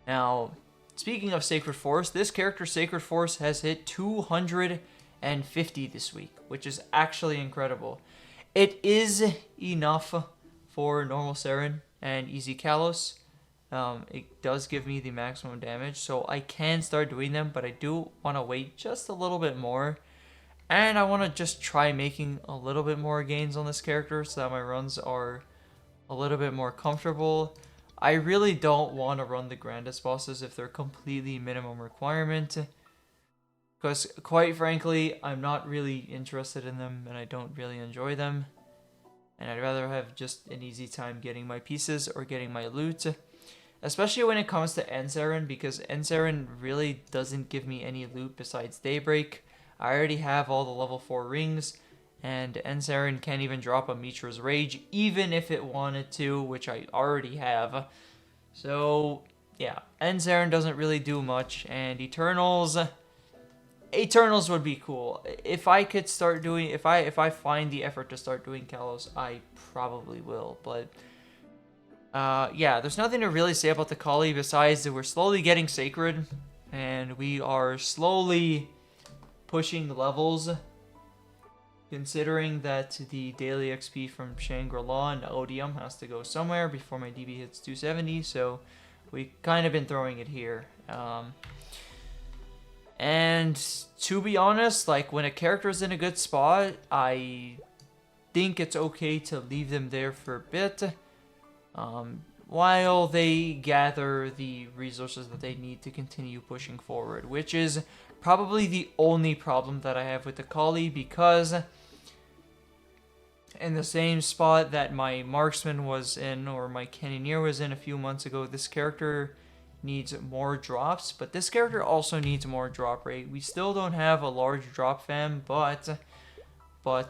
Now, speaking of Sacred Force, this character's Sacred Force has hit 250 this week, which is actually incredible. It is enough for normal Saren and easy Kalos. It does give me the maximum damage, so I can start doing them, but I do want to wait just a little bit more. And I want to just try making a little bit more gains on this character so that my runs are a little bit more comfortable. I really don't want to run the grandest bosses if they're completely minimum requirement, because quite frankly, I'm not really interested in them and I don't really enjoy them. And I'd rather have just an easy time getting my pieces or getting my loot, especially when it comes to Ensaren, because Ensaren really doesn't give me any loot besides Daybreak. I already have all the level 4 rings, and Ensaren can't even drop a Mitra's Rage, even if it wanted to, which I already have. So, yeah, Ensaren doesn't really do much, and Eternals would be cool. If I could start doing, if I find the effort to start doing Kalos, I probably will, but yeah, there's nothing to really say about the Khali besides that we're slowly getting Sacred, and we are slowly pushing levels, considering that the daily XP from Shangri-La and Odium has to go somewhere before my DB hits 270, so we've kind of been throwing it here. And to be honest, like, when a character is in a good spot, I think it's okay to leave them there for a bit, while they gather the resources that they need to continue pushing forward, which is probably the only problem that I have with the Khali, because in the same spot that my Marksman was in, or my Cannoneer was in a few months ago, this character needs more drops, but this character also needs more drop rate. We still don't have a large drop fam, but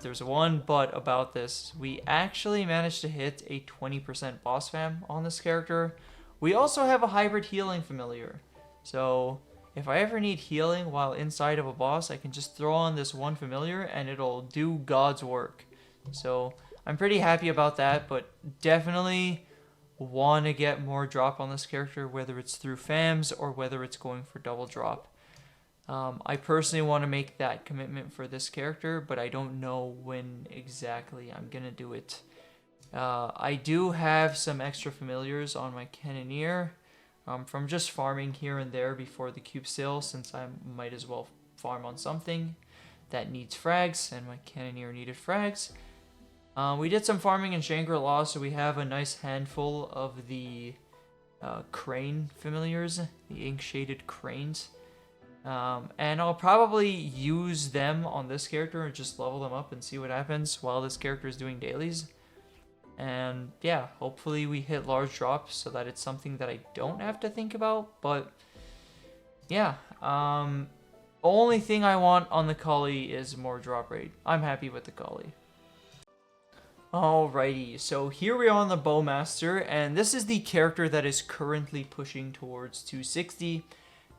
there's one but about this. We actually managed to hit a 20% boss fam on this character. We also have a hybrid healing familiar, so if I ever need healing while inside of a boss, I can just throw on this one familiar and it'll do God's work. So I'm pretty happy about that, but definitely want to get more drop on this character, whether it's through FAMs or whether it's going for double drop. I personally want to make that commitment for this character, but I don't know when exactly I'm going to do it. I do have some extra familiars on my Cannoneer from just farming here and there before the cube sale, since I might as well farm on something that needs frags, and my Cannoneer needed frags. We did some farming in Shangri-La, so we have a nice handful of the crane familiars, the ink-shaded cranes. And I'll probably use them on this character and just level them up and see what happens while this character is doing dailies. And yeah, hopefully we hit large drops so that it's something that I don't have to think about. But yeah, only thing I want on the Khali is more drop rate. I'm happy with the Khali. Alrighty, so here we are on the Bowmaster, and this is the character that is currently pushing towards 260.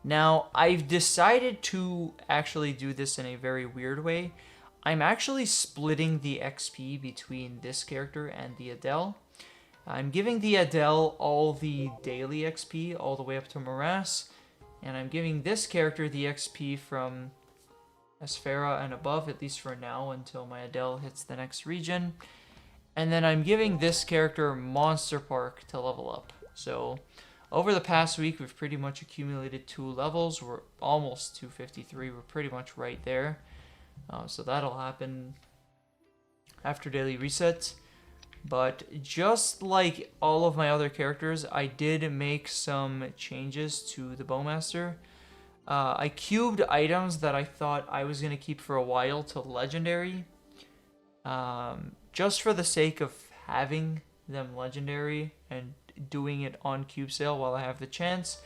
Now, I've decided to actually do this in a very weird way. I'm actually splitting the XP between this character and the Adele. I'm giving the Adele all the daily XP all the way up to Morass, and I'm giving this character the XP from Asphera and above, at least for now, until my Adele hits the next region. And then I'm giving this character Monster Park to level up. So over the past week, we've pretty much accumulated 2 levels. We're almost 253. We're pretty much right there. So that'll happen after daily resets. But just like all of my other characters, I did make some changes to the Bowmaster. I cubed items that I thought I was going to keep for a while to Legendary. Just for the sake of having them Legendary and doing it on cube sale while I have the chance.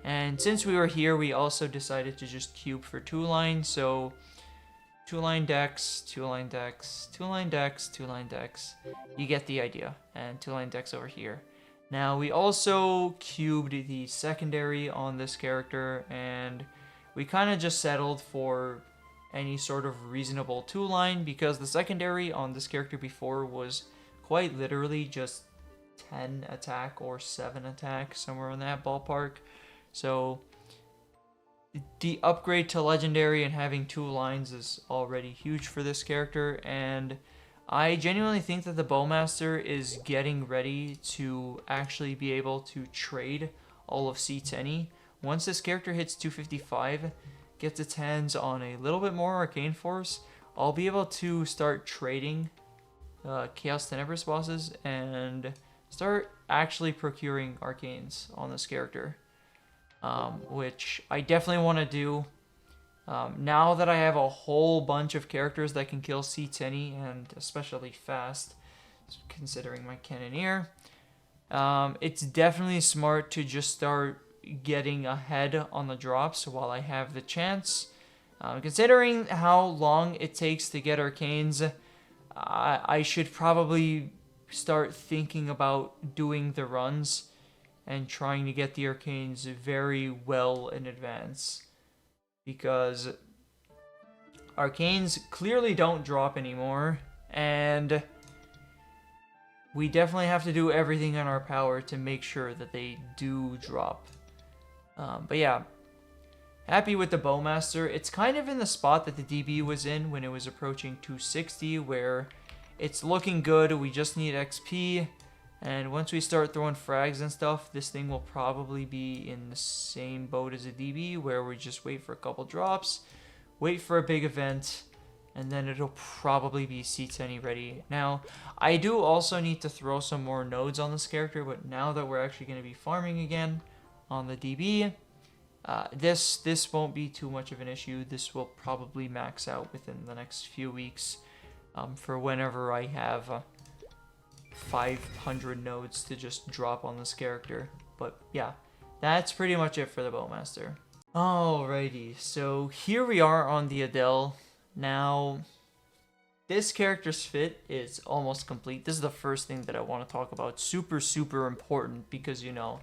And since we were here, we also decided to just cube for 2-line, so 2-line decks, 2-line decks, 2-line decks, 2-line decks. You get the idea. And 2-line decks over here. Now, we also cubed the secondary on this character, and we kind of just settled for any sort of reasonable 2-line, because the secondary on this character before was quite literally just 10 attack or 7 attack, somewhere in that ballpark. So the upgrade to legendary and having 2 lines is already huge for this character, and I genuinely think that the Bowmaster is getting ready to actually be able to trade all of C10. Once this character hits 255, gets its hands on a little bit more Arcane Force, I'll be able to start trading Chaos Tenebris bosses and start actually procuring Arcanes on this character, which I definitely want to do. Now that I have a whole bunch of characters that can kill C10 and especially fast, considering my Cannoneer, it's definitely smart to just start getting ahead on the drops while I have the chance. Considering how long it takes to get Arcanes, I should probably start thinking about doing the runs and trying to get the Arcanes very well in advance, because Arcanes clearly don't drop anymore, and we definitely have to do everything in our power to make sure that they do drop. But yeah, happy with the Bowmaster. It's kind of in the spot that the DB was in when it was approaching 260, where it's looking good, we just need XP, and once we start throwing frags and stuff, this thing will probably be in the same boat as a DB, where we just wait for a couple drops, wait for a big event, and then it'll probably be C10 ready. Now, I do also need to throw some more nodes on this character, but now that we're actually going to be farming again on the DB, this won't be too much of an issue. This will probably max out within the next few weeks, for whenever I have 500 nodes to just drop on this character. But yeah, that's pretty much it for the Bowmaster. Alrighty, so here we are on the Adele. Now, this character's fit is almost complete. This is the first thing that I want to talk about. Super, super important, because, you know,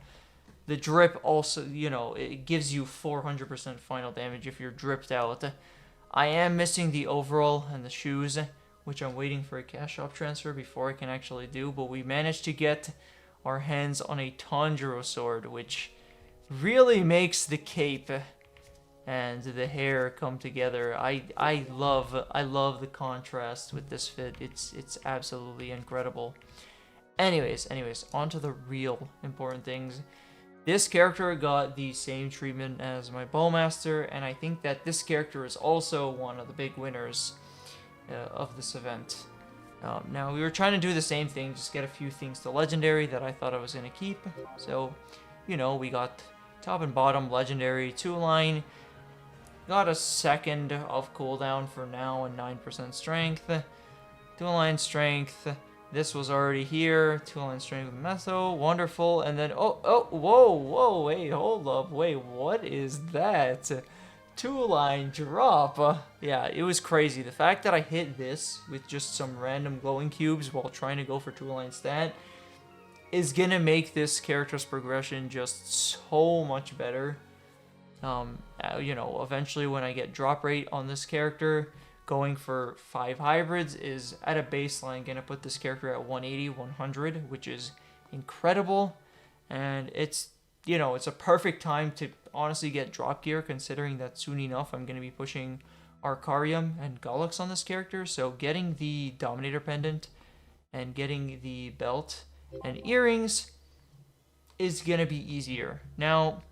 the drip also, it gives you 400% final damage if you're dripped out. I am missing the overall and the shoes, which I'm waiting for a cash shop transfer before I can actually do, but we managed to get our hands on a Tanjiro sword, which really makes the cape and the hair come together. I love the contrast with this fit. It's absolutely incredible. Anyways, on to the real important things. This character got the same treatment as my Bowmaster, and I think that this character is also one of the big winners of this event. Now, we were trying to do the same thing, just get a few things to Legendary that I thought I was going to keep. So, we got top and bottom Legendary, 2-line, got a second of cooldown for now and 9% strength, 2-line strength. This was already here, 2-line strength with Metho, wonderful, and then, whoa, wait, hold up, wait, what is that? 2-line drop. Yeah, it was crazy. The fact that I hit this with just some random glowing cubes while trying to go for 2-line stat is gonna make this character's progression just so much better. Eventually when I get drop rate on this character, going for 5 hybrids is at a baseline gonna put this character at 180, 100, which is incredible, and it's a perfect time to honestly get drop gear, considering that soon enough I'm gonna be pushing Arcarium and Gollux on this character. So getting the Dominator pendant and getting the belt and earrings is gonna be easier. Now,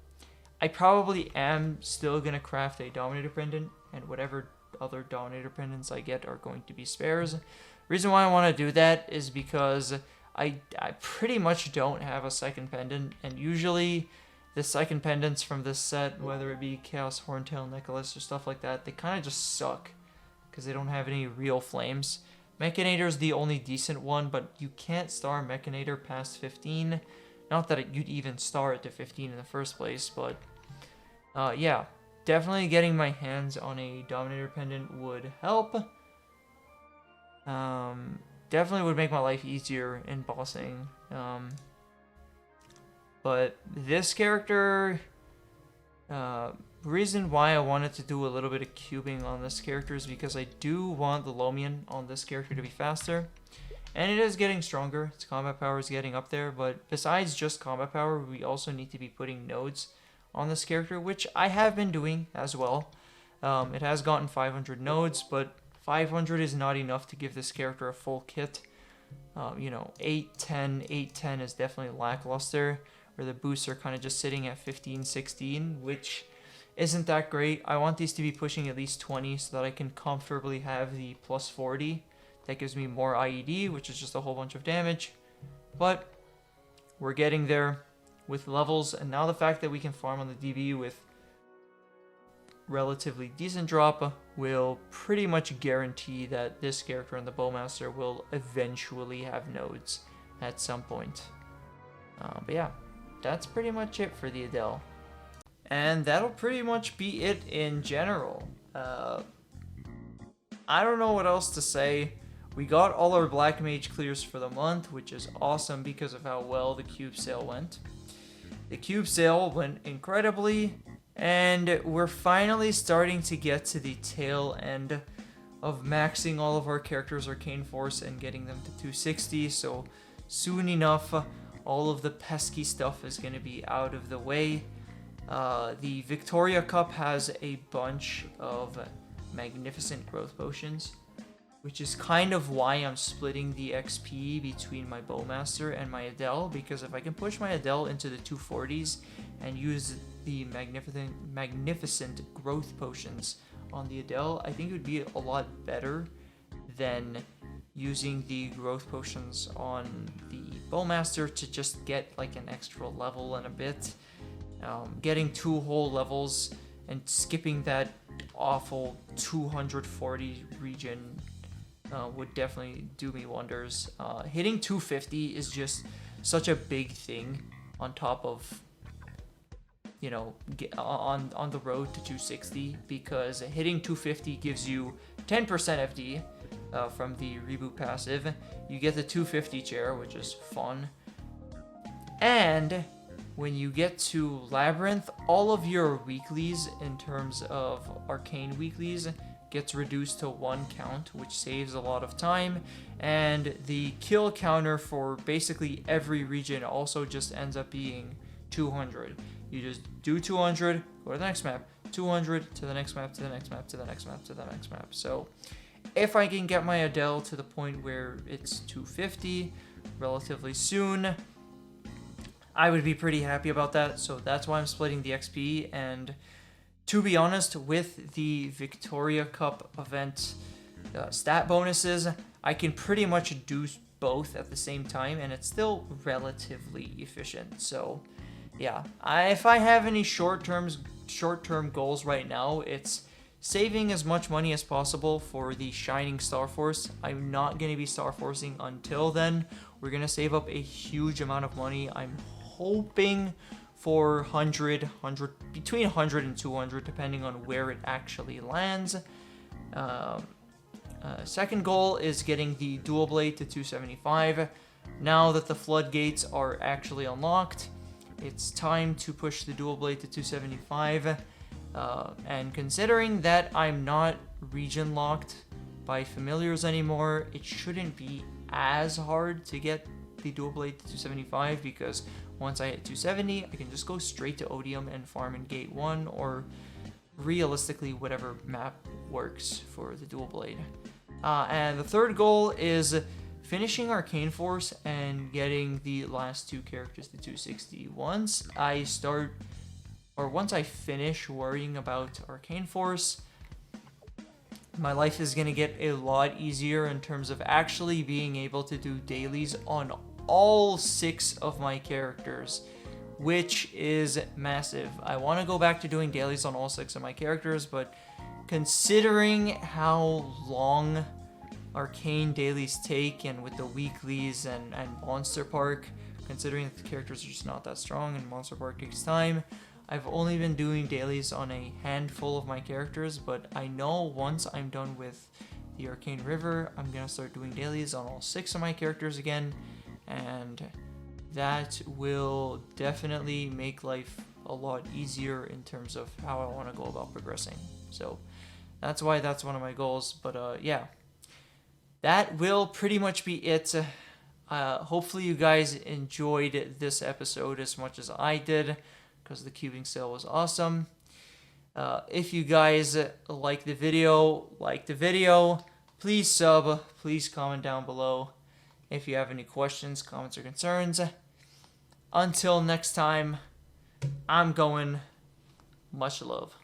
I probably am still gonna craft a Dominator pendant, and whatever other Dominator pendants I get are going to be spares. Reason why I want to do that is because I pretty much don't have a second pendant, and usually the second pendants from this set, whether it be Chaos Horntail Necklace or stuff like that, they kind of just suck because they don't have any real flames. Mechanator is the only decent one, but you can't star Mechanator past 15. Not that you'd even star it to 15 in the first place, but yeah. Definitely getting my hands on a Dominator pendant would help. Definitely would make my life easier in bossing. But this character, reason why I wanted to do a little bit of cubing on this character is because I do want the Lomian on this character to be faster. And it is getting stronger. Its combat power is getting up there. But besides just combat power, we also need to be putting nodes on this character, which I have been doing as well. It has gotten 500 nodes, but 500 is not enough to give this character a full kit. 810 is definitely lackluster, where the boosts are kind of just sitting at 15, 16, which isn't that great. I want these to be pushing at least 20 so that I can comfortably have the plus 40. That gives me more IED, which is just a whole bunch of damage. But we're getting there with levels, and now the fact that we can farm on the DB with relatively decent drop will pretty much guarantee that this character and the Bowmaster will eventually have nodes at some point. But yeah, that's pretty much it for the Adele. And that'll pretty much be it in general. I don't know what else to say. We got all our Black Mage clears for the month, which is awesome because of how well the cube sale went. The cube sale went incredibly, and we're finally starting to get to the tail end of maxing all of our characters' Arcane Force and getting them to 260, so soon enough, all of the pesky stuff is going to be out of the way. The Victoria Cup has a bunch of magnificent growth potions, which is kind of why I'm splitting the XP between my Bowmaster and my Adele, because if I can push my Adele into the 240s and use the magnificent growth potions on the Adele, I think it would be a lot better than using the growth potions on the Bowmaster to just get like an extra level and a bit. Getting 2 whole levels and skipping that awful 240 region would definitely do me wonders. Hitting 250 is just such a big thing on top of, on the road to 260, because hitting 250 gives you 10% FD from the reboot passive. You get the 250 chair, which is fun. And when you get to Labyrinth, all of your weeklies in terms of arcane weeklies gets reduced to 1 count, which saves a lot of time, and the kill counter for basically every region also just ends up being 200. You just do 200, go to the next map, 200 to the next map, to the next map, to the next map, to the next map. So if I can get my Adele to the point where it's 250 relatively soon, I would be pretty happy about that. So that's why I'm splitting the XP. And to be honest, with the Victoria Cup event stat bonuses, I can pretty much do both at the same time, and it's still relatively efficient. So yeah, if I have any short-term goals right now, it's saving as much money as possible for the Shining Starforce. I'm not going to be Starforcing until then. We're going to save up a huge amount of money. I'm hoping for between 100 and 200, depending on where it actually lands. Second goal is getting the dual blade to 275. Now that the floodgates are actually unlocked, it's time to push the dual blade to 275. And considering that I'm not region locked by familiars anymore, it shouldn't be as hard to get the dual blade to 275, because once I hit 270, I can just go straight to Odium and farm in Gate 1, or realistically whatever map works for the dual blade. And the third goal is finishing Arcane Force and getting the last 2 characters to 260. Once I finish worrying about Arcane Force, my life is going to get a lot easier in terms of actually being able to do dailies on all 6 of my characters, which is massive. I want to go back to doing dailies on all 6 of my characters, but considering how long arcane dailies take, and with the weeklies and Monster Park, considering that the characters are just not that strong and Monster Park takes time, I've only been doing dailies on a handful of my characters, but I know once I'm done with the Arcane River, I'm going to start doing dailies on all 6 of my characters again, and that will definitely make life a lot easier in terms of how I want to go about progressing. So that's why that's one of my goals. But yeah, that will pretty much be it. Hopefully you guys enjoyed this episode as much as I did, because the cubing sale was awesome. If you guys like the video, please sub, please comment down below if you have any questions, comments, or concerns. Until next time, I'm going. Much love.